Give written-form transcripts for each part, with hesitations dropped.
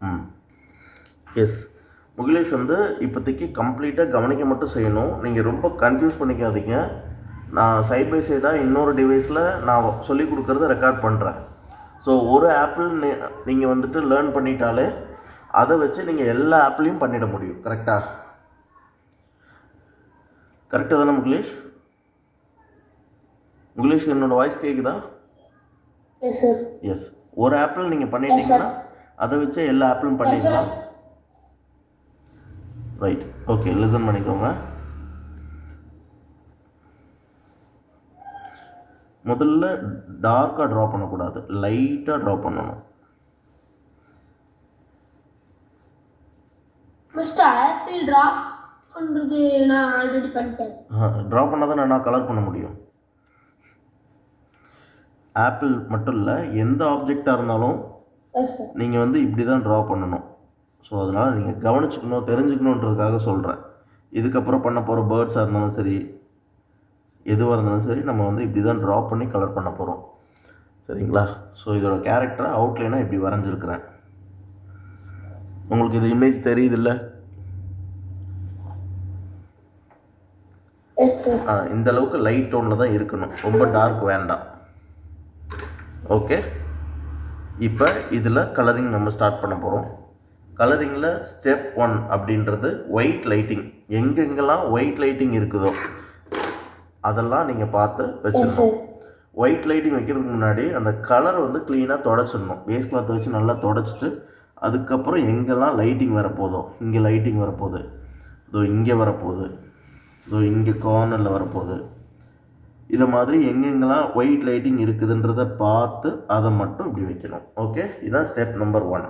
ம் எஸ் முகிலேஷ் வந்து இப்போதைக்கு கம்ப்ளீட்டாக கவனிக்க மட்டும் செய்யணும். நீங்கள் ரொம்ப கன்ஃபியூஸ் பண்ணிக்காதீங்க. நான் சைட் பை சைடாக இன்னொரு டிவைஸில் நான் சொல்லிக் கொடுக்குறத ரெக்கார்ட் பண்ணுறேன். ஸோ ஒரு ஆப்பிள் நீங்கள் வந்துட்டு லேர்ன் பண்ணிட்டாலே அதை வச்சு நீங்கள் எல்லா ஆப்லேயும் பண்ணிட முடியும். கரெக்டாக தானே முகிலேஷ்? முகிலேஷ் என்னோடய வாய்ஸ் கேட்குதா? எஸ். ஒரு ஆப்பிள் நீங்கள் பண்ணிட்டீங்கன்னா அதை வச்சு எல்லா ஆப்பிளும் பண்ணிடலாம். ரைட், ஓகே, லிசன் பண்ணிக்கோங்க. முதல்ல டார்க்காக ட்ரா பண்ணக்கூடாது, லைட்டாக ட்ரா பண்ணணும். ட்ரா பண்ணால் தான் நான் கலர் பண்ண முடியும். ஆப்பிள் மட்டும் இல்லை, எந்த ஆப்ஜெக்டாக இருந்தாலும் நீங்கள் வந்து இப்படி தான் ட்ரா பண்ணணும். ஸோ அதனால் நீங்கள் கவனிச்சுக்கணும், தெரிஞ்சுக்கணுன்றதுக்காக சொல்கிறேன். இதுக்கப்புறம் பண்ண போகிற பேர்ட்ஸாக இருந்தாலும் சரி, எதுவாக இருந்தாலும் சரி, நம்ம வந்து இப்படி தான் ட்ரா பண்ணி கலர் பண்ண போகிறோம். சரிங்களா? ஸோ இதோட கேரக்டரை அவுட்லைனாக இப்படி வரைஞ்சிருக்கிறேன். உங்களுக்கு இது இமேஜ் தெரியுதில்ல? இந்த அளவுக்கு லைட் டோனில் தான் இருக்கணும், ரொம்ப டார்க் வேண்டாம். ஓகே, இப்போ இதில் கலரிங் நம்ம ஸ்டார்ட் பண்ண போகிறோம். கலரிங்கில் ஸ்டெப் 1 அப்படின்றது ஒயிட் லைட்டிங். எங்கெங்கெல்லாம் ஒயிட் லைட்டிங் இருக்குதோ அதெல்லாம் நீங்கள் பார்த்து வச்சிடணும். ஒயிட் லைட்டிங் வைக்கிறதுக்கு முன்னாடி அந்த கலர் வந்து க்ளீனாக தொடச்சிடணும். பேஸ் கிளாத்தை வச்சு நல்லா தொடச்சிட்டு அதுக்கப்புறம் எங்கெல்லாம் லைட்டிங் வரப்போதோ, இங்கே லைட்டிங் வரப்போகுது, இதோ இங்கே வரப்போகுது, இதோ இங்கே கார்னரில் வரப்போகுது, இதை மாதிரி எங்கெங்கெல்லாம் ஒயிட் லைட்டிங் இருக்குதுன்றதை பார்த்து அதை மட்டும் இப்படி வைக்கணும். ஓகே, இதுதான் ஸ்டெப் நம்பர் 1.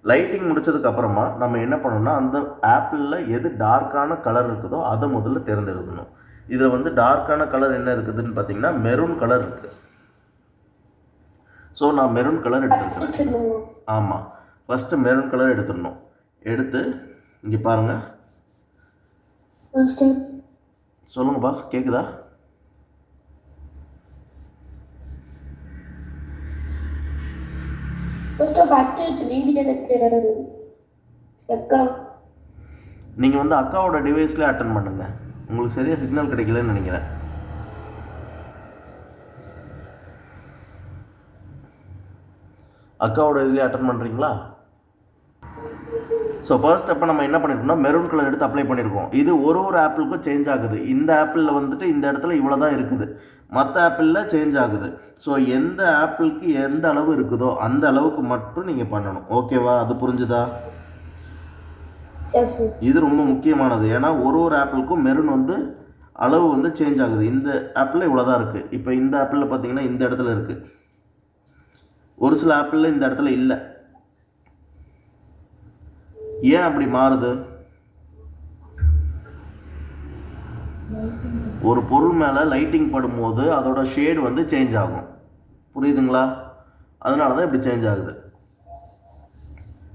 லைட்டிங் முடித்ததுக்கப்புறமா நம்ம என்ன பண்ணணும்னா, அந்த ஆப்பிளில் எது டார்க்கான கலர் இருக்குதோ அதை முதல்ல தேர்ந்தெடுக்கணும். இதில் வந்து டார்க்கான கலர் என்ன இருக்குதுன்னு பார்த்தீங்கன்னா மெரூன் கலர் இருக்குது. ஸோ நான் மெரூன் கலர் எடுத்துருக்கேன். ஆமாம், ஃபஸ்ட்டு மெரூன் கலர் எடுத்துடணும். எடுத்து இங்கே பாருங்கள். சொல்லுங்கப்பா, கேட்குதா? நீங்கள் வந்து அக்காவோட டிவைஸ்லேயே அட்டன் பண்ணுங்க. உங்களுக்கு சரியாக சிக்னல் கிடைக்கலன்னு நினைக்கிறேன். அக்காவோட இதுலேயே அட்டன் பண்ணுறீங்களா? ஸோ ஃபர்ஸ்ட் ஸ்டெப்பை நம்ம என்ன பண்ணியிருக்கோம்னா மெரூன் கலர் எடுத்து அப்ளை பண்ணியிருக்கோம். இது ஒரு ஆப்பிளுக்கும் சேஞ்ச் ஆகுது. இந்த ஆப்பிளில் வந்துட்டு இந்த இடத்துல இவ்வளோ தான் இருக்குது, மற்ற ஆப்பிளில் சேஞ்ச் ஆகுது. ஸோ எந்த ஆப்பிளுக்கு எந்த அளவு இருக்குதோ அந்த அளவுக்கு மட்டும் நீங்கள் பண்ணணும். ஓகேவா? அது புரிஞ்சுதா? இது ரொம்ப முக்கியமானது. ஏன்னா ஒரு ஆப்பிளுக்கும் மெரூன் வந்து அளவு வந்து சேஞ்ச் ஆகுது. இந்த ஆப்பிளில் இவ்வளோ தான் இருக்குது. இப்போ இந்த ஆப்பிளில் பார்த்தீங்கன்னா இந்த இடத்துல இருக்குது, ஒரு சில ஆப்பிளில் இந்த இடத்துல இல்லை. ஏன் அப்படி மாறுது? ஒரு பொருள் மேலே லைட்டிங் படும்போது அதோட ஷேடு வந்து சேஞ்ச் ஆகும். புரியுதுங்களா? அதனால தான் இப்படி சேஞ்ச் ஆகுது.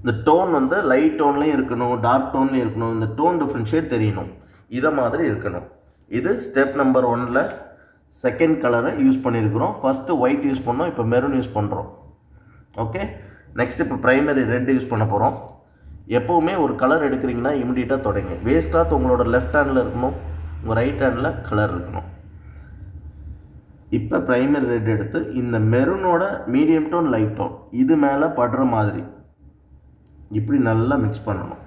இந்த டோன் வந்து லைட் டோன்லேயும் இருக்கணும், டார்க் டோன்லேயும் இருக்கணும். இந்த டோன் டிஃப்ரென்ஷியேட் தெரியணும். இதை மாதிரி இருக்கணும். இது ஸ்டெப் நம்பர் 1ல் செகண்ட் கலரை யூஸ் பண்ணியிருக்கிறோம். ஃபஸ்ட்டு ஒயிட் யூஸ் பண்ணோம், இப்போ மெரூன் யூஸ் பண்ணுறோம். ஓகே, நெக்ஸ்ட் இப்போ ப்ரைமரி ரெட் யூஸ் பண்ண போகிறோம். எப்போவுமே ஒரு கலர் எடுக்கிறீங்கன்னா இமிடியேட்டாக தொடங்க. வேஸ்ட் கிளாத் உங்களோட லெஃப்ட் ஹேண்டில் இருக்கணும், உங்கள் ரைட் ஹேண்டில் கலர் இருக்கணும். இப்போ ப்ரைமரி ரெட் எடுத்து இந்த மெரூனோட மீடியம் டோன் லைட் டோன் இது மேலே படுற மாதிரி இப்படி நல்லா மிக்ஸ் பண்ணணும்.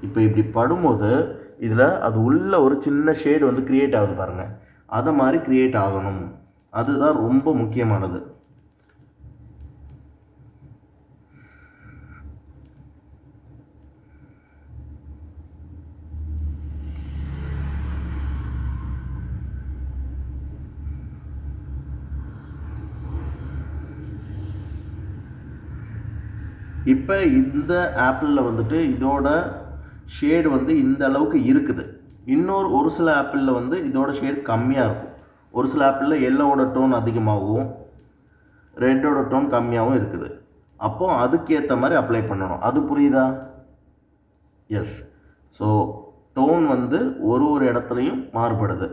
இப்போ இப்படி படும்போது இதில் அது உள்ள ஒரு சின்ன ஷேடு வந்து க்ரியேட் ஆகுது பாருங்கள், அதை மாதிரி க்ரியேட் ஆகணும். அதுதான் ரொம்ப முக்கியமானது. இப்போ இந்த ஆப்பிளில் வந்துட்டு இதோட ஷேடு வந்து இந்த அளவுக்கு இருக்குது. ஒரு சில ஆப்பிளில் வந்து இதோட ஷேடு கம்மியாக இருக்கும். ஒரு சில ஆப்பிளில் எல்லோவோட டோன் அதிகமாகவும் ரெட்டோட டோன் கம்மியாகவும் இருக்குது. அப்போது அதுக்கேற்ற மாதிரி அப்ளை பண்ணணும். அது புரியுதா? எஸ். ஸோ டோன் வந்து ஒரு இடத்துலையும் மாறுபடுது.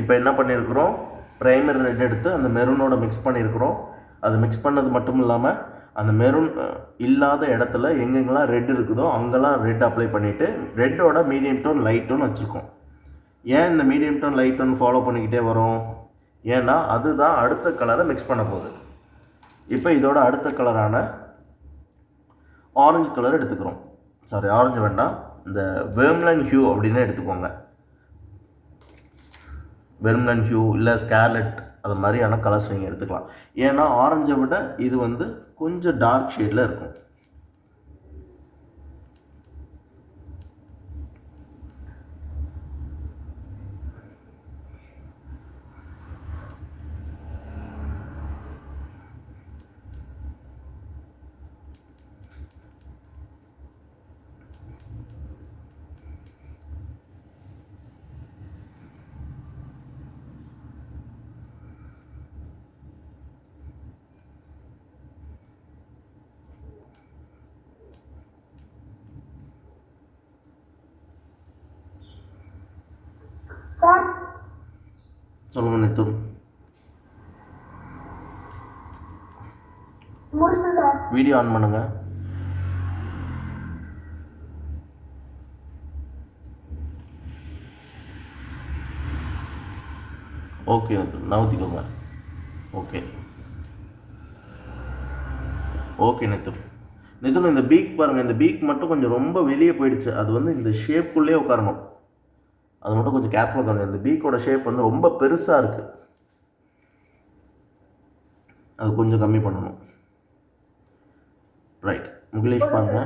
இப்போ என்ன பண்ணியிருக்கிறோம், ப்ரைமரி ரெட் எடுத்து அந்த மெரூனோட மிக்ஸ் பண்ணியிருக்கிறோம். அது மிக்ஸ் பண்ணது மட்டும் இல்லாமல் அந்த மெரூன் இல்லாத இடத்துல எங்கெங்கெல்லாம் ரெட் இருக்குதோ அங்கெல்லாம் ரெட் அப்ளை பண்ணிவிட்டு ரெட்டோட மீடியம் டோன் லைட் டோன் வச்சுருக்கோம். ஏன் இந்த medium tone light tone follow பண்ணிக்கிட்டே வரும்? ஏன்னா அதுதான் அடுத்த கலரை மிக்ஸ் பண்ண போகுது. இப்போ இதோட அடுத்த கலரான ஆரஞ்சு கலர் எடுத்துக்கிறோம். சாரி, ஆரஞ்சு வேண்டாம், இந்த வெர்ம்லன் ஹியூ அப்படின்னு எடுத்துக்கோங்க. வெர்ம்லன் ஹியூ இல்லை ஸ்கார்லெட் அது மாதிரியான கலர்ஸ் நீங்கள் எடுத்துக்கலாம். ஏன்னா ஆரஞ்சை விட இது வந்து கொஞ்சம் டார்க் ஷேடில் இருக்கும். சார் சொல்லுங்க நித்துன். முடிச்சு சார். வீடியோ ஆன் பண்ணுங்க. ஓகே நித்துன், நவுத்திக்கோங்க. Okay okay Nithun. நித்துன், இந்த பீக் பாருங்கள், இந்த பீக் மட்டும் கொஞ்சம் ரொம்ப வெளியே போயிடுச்சு. அது வந்து இந்த ஷேப்புக்குள்ளே உட்காரணும். அது மட்டும் கொஞ்சம் கேர்ஃபுல்லாக கவனிங்க. இந்த பீக்கோட ஷேப் வந்து ரொம்ப பெருசாக இருக்குது. அது கொஞ்சம் கம்மி பண்ணணும். ரைட், முகிலேஷ் பாருங்க.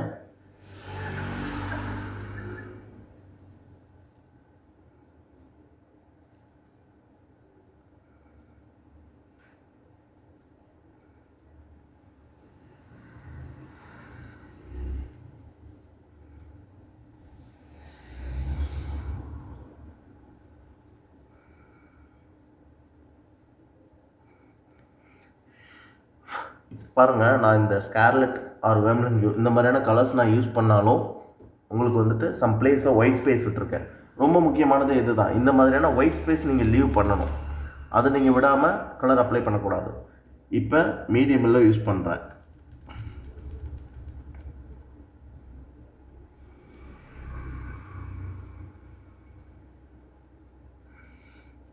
பாருங்கள், நான் இந்த ஸ்கார்லெட் ஆர் வெர்ம்லன் ஹியூ இந்த மாதிரியான கலர்ஸ் நான் யூஸ் பண்ணாலும் உங்களுக்கு வந்துட்டு சம் பிளேஸில் ஒயிட் ஸ்பேஸ் விட்டுருக்கேன். ரொம்ப முக்கியமானது இது தான். இந்த மாதிரியான ஒயிட் ஸ்பேஸ் நீங்கள் லீவ் பண்ணணும். அதை நீங்கள் விடாமல் கலர் அப்ளை பண்ணக்கூடாது. இப்போ மீடியம் எல்லோ யூஸ் பண்ணுறேன்.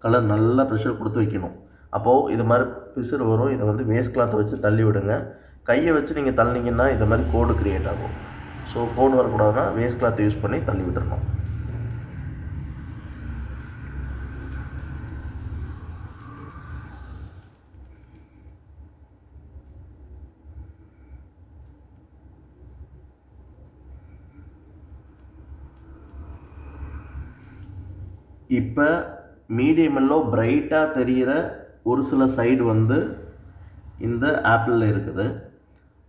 கலர் நல்லா ப்ரெஷர் கொடுத்து வைக்கணும். அப்போது இது மாதிரி பிசுறு வரும். இதை வந்து வேஸ்ட் கிளாத்தை வச்சு தள்ளி விடுங்க. கையை வச்சு நீங்கள் தள்ளினீங்கன்னா இது மாதிரி கோடு க்ரியேட் ஆகும். ஸோ கோடு வரக்கூடாதுன்னா வேஸ்ட் கிளாத்தை யூஸ் பண்ணி தள்ளி விட்டுறணும். இப்போ மீடியம் எல்லோ பிரைட்டாக தெரிகிற ஒரு சில சைடு வந்து இந்த ஆப்பிளில் இருக்குது.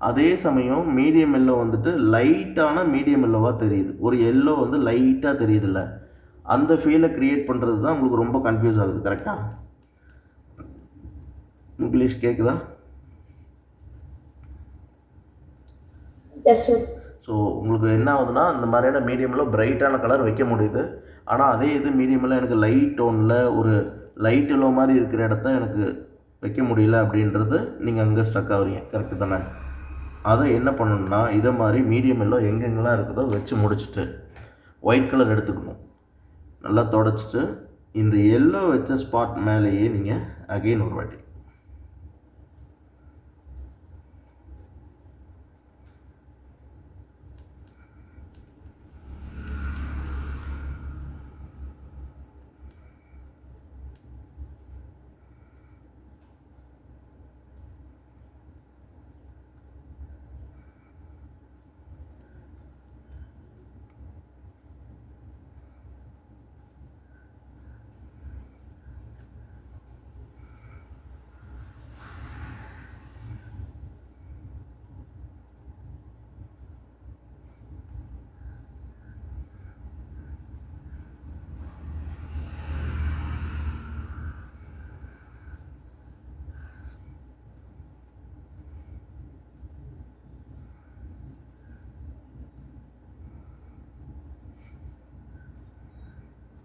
அதே சமயம் மீடியம் எல்லோ வந்துட்டு லைட்டான மீடியம் எல்லோவாக தெரியுது. ஒரு எல்லோ வந்து லைட்டாக தெரியுதுல்ல, அந்த ஃபீலை க்ரியேட் பண்ணுறது தான் உங்களுக்கு ரொம்ப கன்ஃபியூஸ் ஆகுது. கரெக்டாக இங்கிலீஷ் கேட்குதா? Yes sir. ஸோ உங்களுக்கு என்ன ஆகுதுன்னா, இந்த மாதிரியான மீடியமில் பிரைட்டான கலர் வைக்க முடியுது. ஆனால் அதே இது மீடியமில் எனக்கு லைட் டோனில் ஒரு லைட் எல்லோ மாதிரி இருக்கிற இடத்த எனக்கு வைக்க முடியல அப்படின்றது நீங்கள் அங்கே ஸ்ட்ரக் ஆகுறீங்க. கரெக்டு தானே? அதை என்ன பண்ணணும்னா, இதை மாதிரி மீடியம் எல்லோ எங்கெங்கெல்லாம் இருக்குதோ வச்சு முடிச்சுட்டு ஒயிட் கலர் எடுத்துக்கணும். நல்லா தொடச்சிட்டு இந்த எல்லோ வச்ச ஸ்பாட் மேலேயே நீங்கள் அகெயின் ஒரு வாட்டி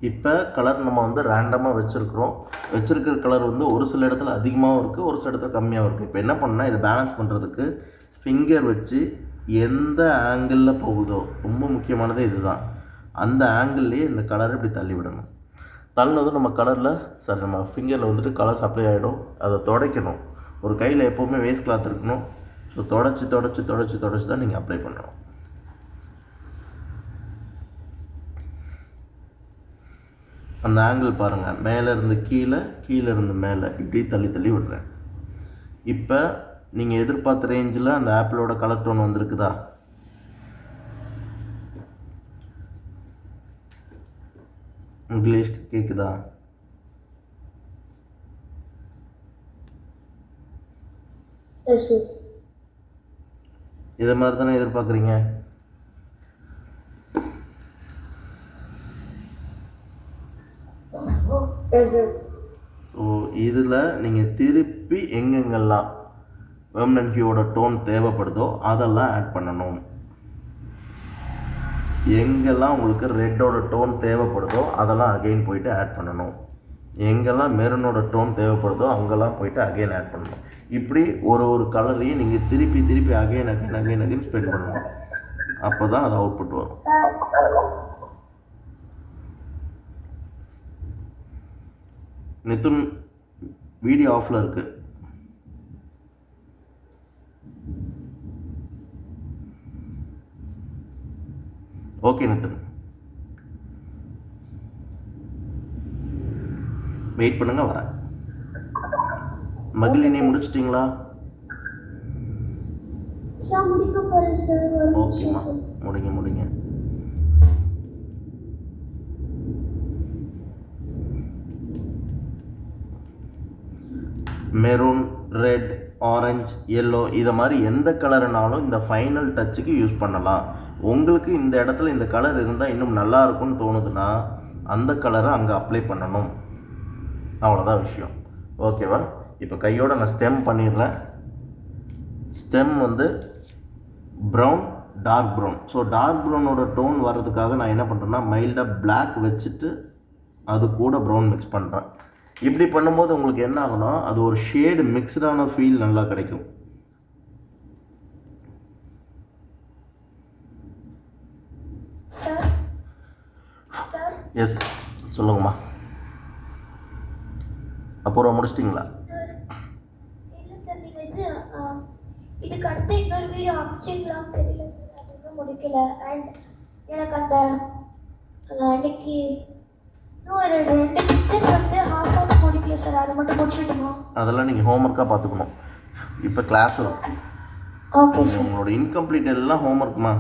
இப்போ கலர் நம்ம வந்து ரேண்டமாக வச்சுருக்கிற கலர் வந்து ஒரு சில இடத்துல அதிகமாகவும் இருக்குது, ஒரு சில இடத்துல கம்மியாகவும் இருக்குது. இப்போ என்ன பண்ணால் இதை பேலன்ஸ் பண்ணுறதுக்கு ஃபிங்கர் வச்சு எந்த ஆங்கிளில் போகுதோ, ரொம்ப முக்கியமானது இதுதான், அந்த ஆங்கிள்லேயே இந்த கலரை இப்படி தள்ளி விடணும். தள்ளினதும் நம்ம நம்ம ஃபிங்கரில் வந்துட்டு கலர் சப்ளை ஆகிடும். அதை துடைக்கணும். ஒரு கையில் எப்போவுமே வேஸ்ட் கிளாத் இருக்கணும். ஸோ தொடச்சி தான் நீங்கள் அப்ளை பண்ணணும். அந்த ஆங்கிள் பாருங்கள், மேலே இருந்து கீழே, கீழே இருந்து மேலே, இப்படி தள்ளி விடுறேன். இப்போ நீங்கள் எதிர்பார்த்த ரேஞ்சில் அந்த ஆப்பிளோட கலர் டோன் வந்திருக்குதா? இங்கிலீஷ் கேட்குதா? இதை மாதிரி தானே எதிர்பார்க்குறீங்க? ஸோ இதில் நீங்கள் திருப்பி எங்கெங்கெல்லாம் பெர்மனன்ட் ஹியூவோட டோன் தேவைப்படுதோ அதெல்லாம் ஆட் பண்ணணும். எங்கெல்லாம் உங்களுக்கு ரெட்டோட டோன் தேவைப்படுதோ அதெல்லாம் அகெயின் போயிட்டு ஆட் பண்ணணும். எங்கெல்லாம் மெரூனோட டோன் தேவைப்படுதோ அங்கெல்லாம் போயிட்டு அகெயின் ஆட் பண்ணணும். இப்படி ஒரு கலரையும் நீங்கள் திருப்பி அகெயின் ஸ்பெண்ட் பண்ணணும். அப்போ தான் அது அவுட்புட் வரும். நித்துன் வீடியோ ஆஃபில் இருக்கு. ஓகே நித்துன், வெயிட் பண்ணுங்க, வரேன். மகிழினி முடிச்சிட்டிங்களா? ஓகேம்மா, முடிங்க. மெரூன், ரெட், ஆரஞ்சு, எல்லோ இதை மாதிரி எந்த கலருனாலும் இந்த ஃபைனல் டச்சுக்கு யூஸ் பண்ணலாம். உங்களுக்கு இந்த இடத்துல இந்த கலர் இருந்தால் இன்னும் நல்லா இருக்கும்னு தோணுதுன்னா அந்த கலரை அங்கே அப்ளை பண்ணணும். அவ்வளோதான் விஷயம். ஓகேவா? இப்போ கையோட நான் ஸ்டெம் பண்ணிடுறேன். ஸ்டெம் வந்து brown, dark brown. So dark ப்ரௌனோட டோன் வர்றதுக்காக நான் என்ன பண்ணுறேன்னா மைல்டாக பிளாக் வச்சுட்டு அது கூட ப்ரௌன் மிக்ஸ் பண்ணுறேன். இப்படி பண்ணும்போது உங்களுக்கு என்ன ஆகும்னா அது ஒரு ஷேடு மிக்ஸ்டான ஃபீல் நல்லா கிடைக்கும். எஸ், சொல்லுங்கம்மா. அப்புறம் முடிச்சிட்டிங்களா? இதுக்கு அடுத்து இன்னொரு வீடியோ அப்செட்லாம் தெரியல சார், அது இன்னும் முடிக்கல. அண்ட் எனக்கு அந்த அன்னைக்கு இன்னும் ஒரு 2 பிக்சர்ஸ் வந்து ஹாஃப் முடிக்கல சார், அதை மட்டும் முடிச்சுட்டுமா? அதெல்லாம் நீங்கள் ஹோம்ஒர்க்காக பார்த்துக்கணும். இப்போ கிளாஸ் ஓகே சார். உங்களோட இன்கம்ப்ளீட் எல்லாம் ஹோம்ஒர்க்குமா?